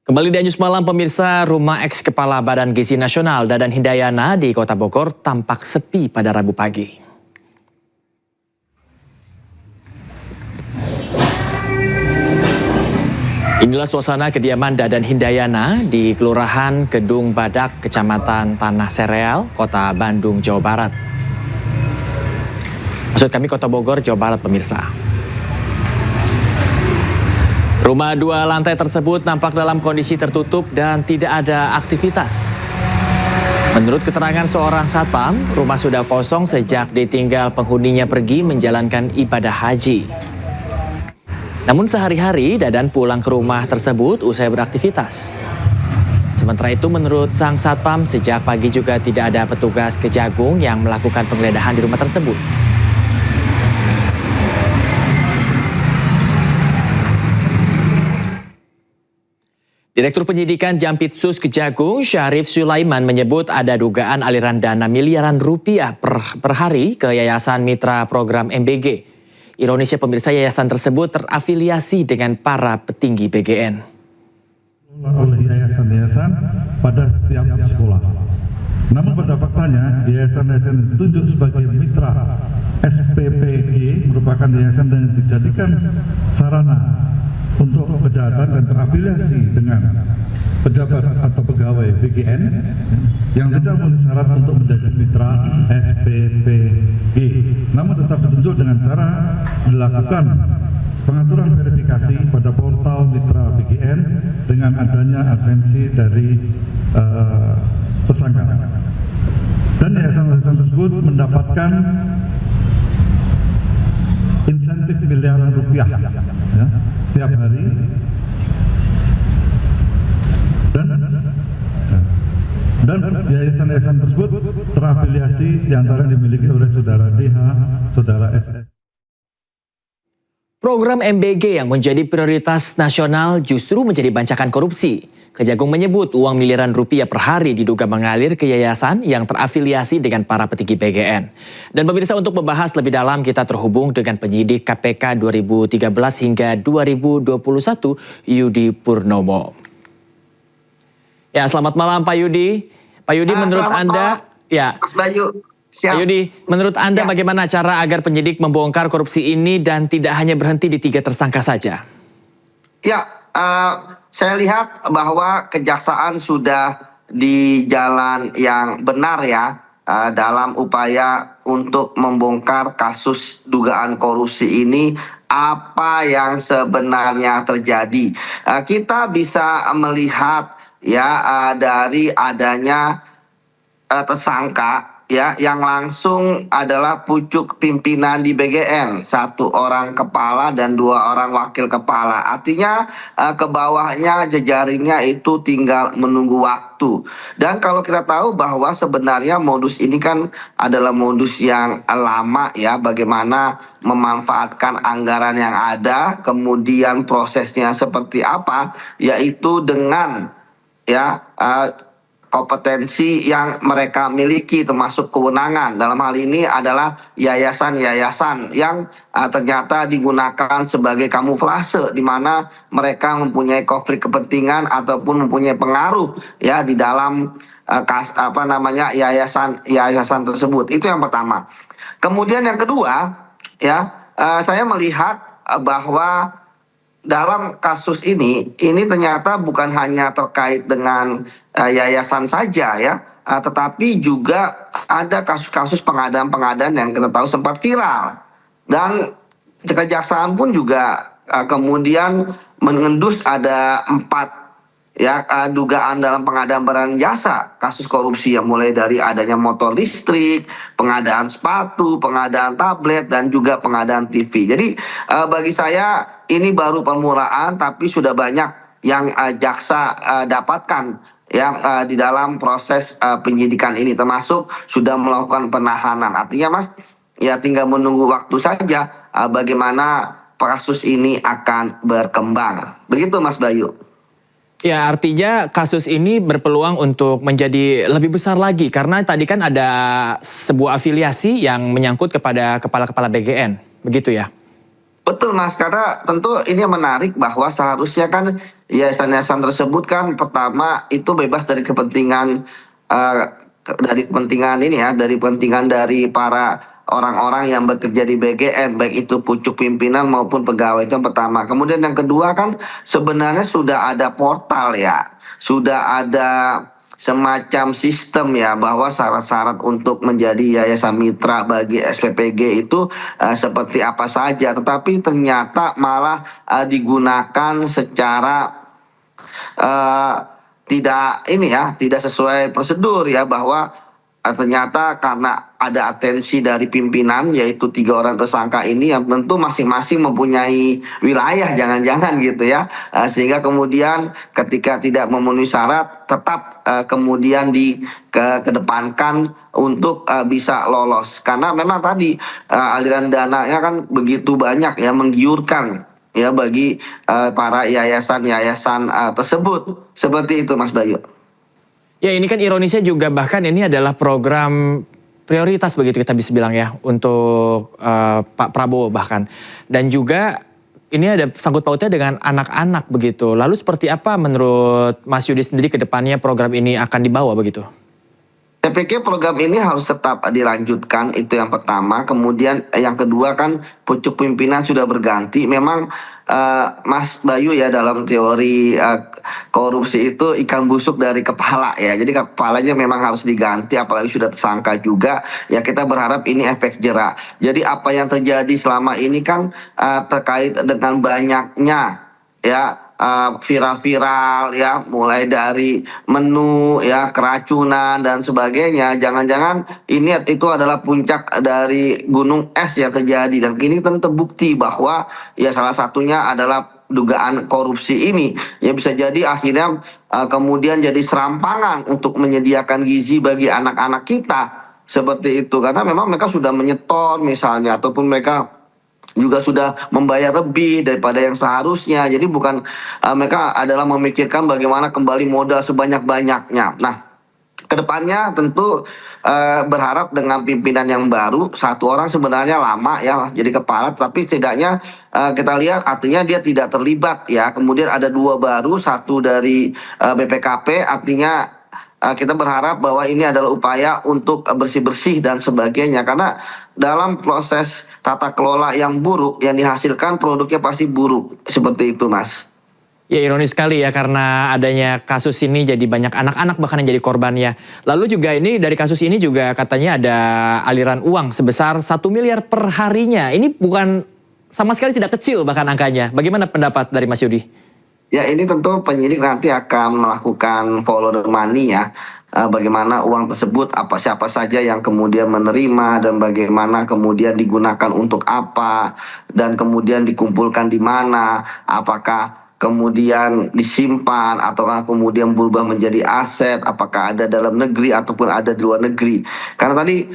Kembali di Anyus Malam pemirsa, rumah eks Kepala Badan Gizi Nasional Dadan Hindayana di Kota Bogor tampak sepi pada Rabu pagi. Inilah suasana kediaman Dadan Hindayana di Kelurahan Kedung Badak, Kecamatan Tanah Sereal, Kota Bandung, Jawa Barat. Maksud kami Kota Bogor, Jawa Barat pemirsa. Rumah 2 lantai tersebut nampak dalam kondisi tertutup dan tidak ada aktivitas. Menurut keterangan seorang satpam, rumah sudah kosong sejak ditinggal penghuninya pergi menjalankan ibadah haji. Namun sehari-hari Dadan pulang ke rumah tersebut usai beraktivitas. Sementara itu menurut sang satpam, sejak pagi juga tidak ada petugas Kejagung yang melakukan penggeledahan di rumah tersebut. Direktur Penyidikan Jampitsus Kejagung, Syarif Sulaiman menyebut ada dugaan aliran dana miliaran rupiah per hari ke Yayasan Mitra Program MBG. Ironisnya pemirsa, yayasan tersebut terafiliasi dengan para petinggi BGN. Oleh yayasan-yayasan pada setiap sekolah. Namun pada faktanya, yayasan-yayasan yang ditunjuk sebagai mitra SPPG merupakan yayasan yang dijadikan sarana untuk kejahatan dan terafiliasi dengan pejabat atau pegawai BGN yang tidak memenuhi syarat untuk menjadi mitra SPPG, namun tetap ditunjuk dengan cara dilakukan pengaturan verifikasi pada portal mitra BGN dengan adanya atensi dari tersangka. Dan yayasan-yayasan tersebut mendapatkan insentif miliaran rupiah ya, setiap hari, dan yayasan-yayasan tersebut terafiliasi diantara dimiliki oleh saudara DH, saudara SS. Program MBG yang menjadi prioritas nasional justru menjadi bancakan korupsi. Kejagung menyebut uang miliaran rupiah per hari diduga mengalir ke yayasan yang terafiliasi dengan para petinggi BGN. Dan pemirsa, untuk membahas lebih dalam kita terhubung dengan penyidik KPK 2013 hingga 2021 Yudi Purnomo. Ya, selamat malam Pak Yudi. Pak Yudi, menurut Anda, ya, Mas Bayu, siap. Pak Yudi, menurut Anda bagaimana cara agar penyidik membongkar korupsi ini dan tidak hanya berhenti di 3 tersangka saja? Ya, saya lihat bahwa kejaksaan sudah di jalan yang benar ya, dalam upaya untuk membongkar kasus dugaan korupsi ini, apa yang sebenarnya terjadi. Kita bisa melihat ya dari adanya tersangka ya yang langsung adalah pucuk pimpinan di BGN, 1 orang kepala dan 2 orang wakil kepala. Artinya ke bawahnya jejaringnya itu tinggal menunggu waktu. Dan kalau kita tahu bahwa sebenarnya modus ini kan adalah modus yang lama ya, bagaimana memanfaatkan anggaran yang ada, kemudian prosesnya seperti apa, yaitu dengan ya kompetensi yang mereka miliki termasuk kewenangan. Dalam hal ini adalah yayasan-yayasan yang ternyata digunakan sebagai kamuflase, di mana mereka mempunyai konflik kepentingan ataupun mempunyai pengaruh ya di dalam yayasan tersebut. Itu yang pertama. Kemudian yang kedua ya, saya melihat bahwa dalam kasus ini ternyata bukan hanya terkait dengan yayasan saja ya, tetapi juga ada kasus-kasus pengadaan-pengadaan yang kita tahu sempat viral. Dan kejaksaan pun juga kemudian mengendus ada 4 ya dugaan dalam pengadaan barang jasa kasus korupsi, yang mulai dari adanya motor listrik, pengadaan sepatu, pengadaan tablet, dan juga pengadaan TV. Jadi bagi saya ini baru permulaan, tapi sudah banyak yang jaksa dapatkan yang di dalam proses penyidikan ini, termasuk sudah melakukan penahanan. Artinya Mas, ya tinggal menunggu waktu saja bagaimana kasus ini akan berkembang. Begitu Mas Bayu. Ya, artinya kasus ini berpeluang untuk menjadi lebih besar lagi karena tadi kan ada sebuah afiliasi yang menyangkut kepada kepala-kepala BGN, begitu ya? Betul Mas, karena tentu ini menarik bahwa seharusnya kan yayasan-yayasan tersebut kan pertama itu bebas dari kepentingan dari kepentingan dari para orang-orang yang bekerja di BGM, baik itu pucuk pimpinan maupun pegawai, itu yang pertama. Kemudian yang kedua kan sebenarnya sudah ada portal ya, sudah ada semacam sistem ya, bahwa syarat-syarat untuk menjadi yayasan mitra bagi SPPG itu seperti apa saja, tetapi ternyata malah digunakan secara eh, tidak sesuai prosedur ya, bahwa ternyata karena ada atensi dari pimpinan, yaitu 3 orang tersangka ini yang tentu masing-masing mempunyai wilayah, jangan-jangan gitu ya. Sehingga kemudian ketika tidak memenuhi syarat tetap kemudian kedepankan untuk bisa lolos, karena memang tadi aliran dananya kan begitu banyak ya, menggiurkan ya bagi para yayasan-yayasan tersebut. Seperti itu Mas Bayu. Ya, ini kan ironisnya juga bahkan ini adalah program prioritas begitu kita bisa bilang ya untuk Pak Prabowo bahkan. Dan juga ini ada sangkut pautnya dengan anak-anak begitu. Lalu seperti apa menurut Mas Yudi sendiri ke depannya program ini akan dibawa begitu? Saya pikir program ini harus tetap dilanjutkan, itu yang pertama. Kemudian yang kedua kan pucuk pimpinan sudah berganti. Memang Mas Bayu ya, dalam teori korupsi itu ikan busuk dari kepala ya. Jadi kepalanya memang harus diganti, apalagi sudah tersangka juga. Ya kita berharap ini efek jerak. Jadi apa yang terjadi selama ini kan terkait dengan banyaknya ya viral-viral ya, mulai dari menu ya, keracunan dan sebagainya. Jangan-jangan ini itu adalah puncak dari gunung es yang terjadi, dan ini kan terbukti bahwa ya salah satunya adalah dugaan korupsi ini. Ya bisa jadi akhirnya kemudian jadi serampangan untuk menyediakan gizi bagi anak-anak kita, seperti itu, karena memang mereka sudah menyetor misalnya, ataupun mereka juga sudah membayar lebih daripada yang seharusnya. Jadi bukan mereka adalah memikirkan bagaimana kembali modal sebanyak-banyaknya. Nah, kedepannya tentu berharap dengan pimpinan yang baru, 1 orang sebenarnya lama ya jadi kepala, tapi setidaknya kita lihat artinya dia tidak terlibat ya. Kemudian ada 2 baru, 1 dari BPKP, artinya kita berharap bahwa ini adalah upaya untuk bersih-bersih dan sebagainya, karena dalam proses tata kelola yang buruk, yang dihasilkan produknya pasti buruk, seperti itu Mas. Ya ironis sekali ya, karena adanya kasus ini jadi banyak anak-anak bahkan yang jadi korbannya. Lalu juga ini dari kasus ini juga katanya ada aliran uang sebesar 1 miliar per harinya. Ini bukan sama sekali tidak kecil bahkan angkanya. Bagaimana pendapat dari Mas Yudi? Ya ini tentu penyidik nanti akan melakukan follow the money ya. Bagaimana uang tersebut, siapa saja yang kemudian menerima, dan bagaimana kemudian digunakan untuk apa, dan kemudian dikumpulkan di mana, apakah kemudian disimpan ataukah kemudian berubah menjadi aset, apakah ada dalam negeri ataupun ada di luar negeri. Karena tadi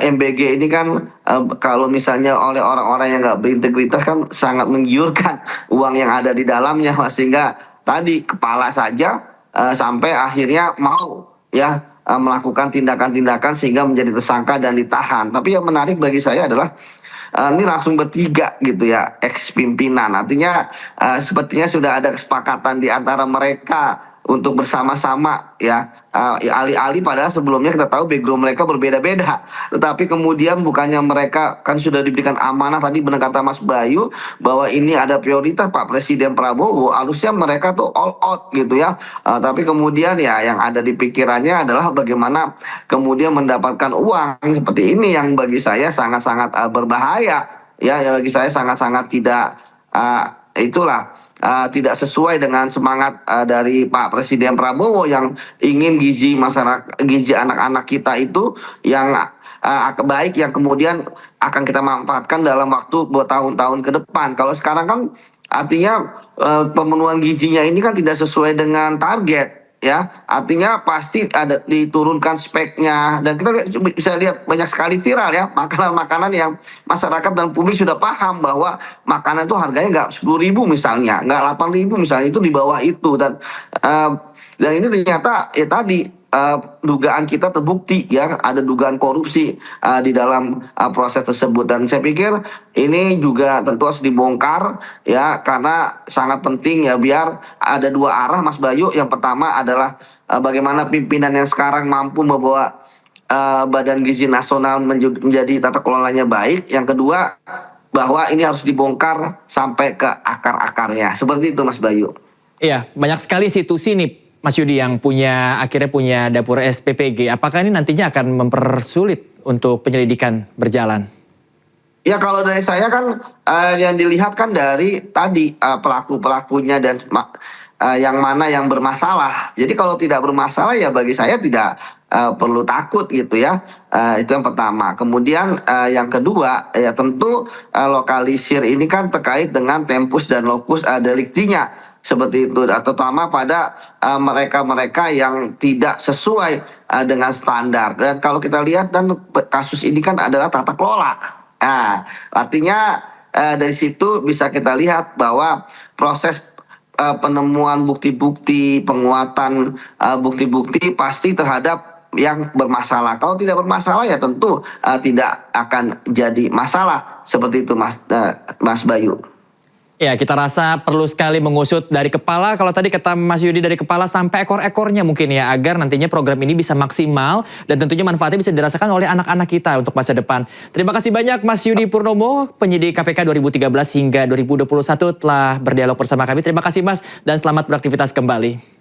MBG ini kan kalau misalnya oleh orang-orang yang nggak berintegritas kan sangat menggiurkan uang yang ada di dalamnya, sehingga tadi kepala saja sampai akhirnya mau ya melakukan tindakan-tindakan sehingga menjadi tersangka dan ditahan. Tapi yang menarik bagi saya adalah ini langsung bertiga gitu ya, ex pimpinan. Artinya sepertinya sudah ada kesepakatan di antara mereka untuk bersama-sama ya, alih-alih padahal sebelumnya kita tahu background mereka berbeda-beda, tetapi kemudian bukannya mereka kan sudah diberikan amanah, tadi benar kata Mas Bayu bahwa ini ada prioritas Pak Presiden Prabowo, harusnya mereka tuh all out gitu ya, tapi kemudian ya yang ada di pikirannya adalah bagaimana kemudian mendapatkan uang seperti ini, yang bagi saya sangat-sangat berbahaya ya, yang bagi saya sangat-sangat tidak tidak sesuai dengan semangat dari Pak Presiden Prabowo yang ingin gizi masyarakat, gizi anak-anak kita itu yang baik, yang kemudian akan kita manfaatkan dalam waktu bertahun-tahun ke depan. Kalau sekarang kan artinya pemenuhan gizinya ini kan tidak sesuai dengan target ya, artinya pasti ada diturunkan speknya, dan kita bisa lihat banyak sekali viral ya, makanan-makanan yang masyarakat dan publik sudah paham bahwa makanan itu harganya nggak 10.000 misalnya, nggak 8.000 misalnya, itu di bawah itu, dan ini ternyata ya tadi dugaan kita terbukti ya, ada dugaan korupsi di dalam proses tersebut, dan saya pikir ini juga tentu harus dibongkar ya, karena sangat penting ya, biar ada dua arah Mas Bayu. Yang pertama adalah bagaimana pimpinan yang sekarang mampu membawa Badan Gizi Nasional menjadi tata kelolanya baik. Yang kedua, bahwa ini harus dibongkar sampai ke akar-akarnya. Seperti itu Mas Bayu. Iya, banyak sekali institusi nih Mas Yudi yang akhirnya punya dapur SPPG. Apakah ini nantinya akan mempersulit untuk penyelidikan berjalan? Ya, kalau dari saya kan yang dilihat kan dari tadi pelaku-pelakunya dan yang mana yang bermasalah. Jadi kalau tidak bermasalah ya bagi saya tidak perlu takut gitu ya. Itu yang pertama. Kemudian yang kedua ya tentu lokalisir ini kan terkait dengan tempus dan lokus deliktinya. Seperti itu, terutama pada mereka-mereka yang tidak sesuai dengan standar. Dan kalau kita lihat, dan kasus ini kan adalah tata kelola. Nah, artinya dari situ bisa kita lihat bahwa proses penemuan bukti-bukti, penguatan bukti-bukti pasti terhadap yang bermasalah. Kalau tidak bermasalah ya tentu tidak akan jadi masalah. Seperti itu Mas Bayu. Ya, kita rasa perlu sekali mengusut dari kepala, kalau tadi kata Mas Yudi dari kepala sampai ekor-ekornya mungkin ya, agar nantinya program ini bisa maksimal dan tentunya manfaatnya bisa dirasakan oleh anak-anak kita untuk masa depan. Terima kasih banyak Mas Yudi Purnomo, penyidik KPK 2013 hingga 2021 telah berdialog bersama kami. Terima kasih Mas, dan selamat beraktivitas kembali.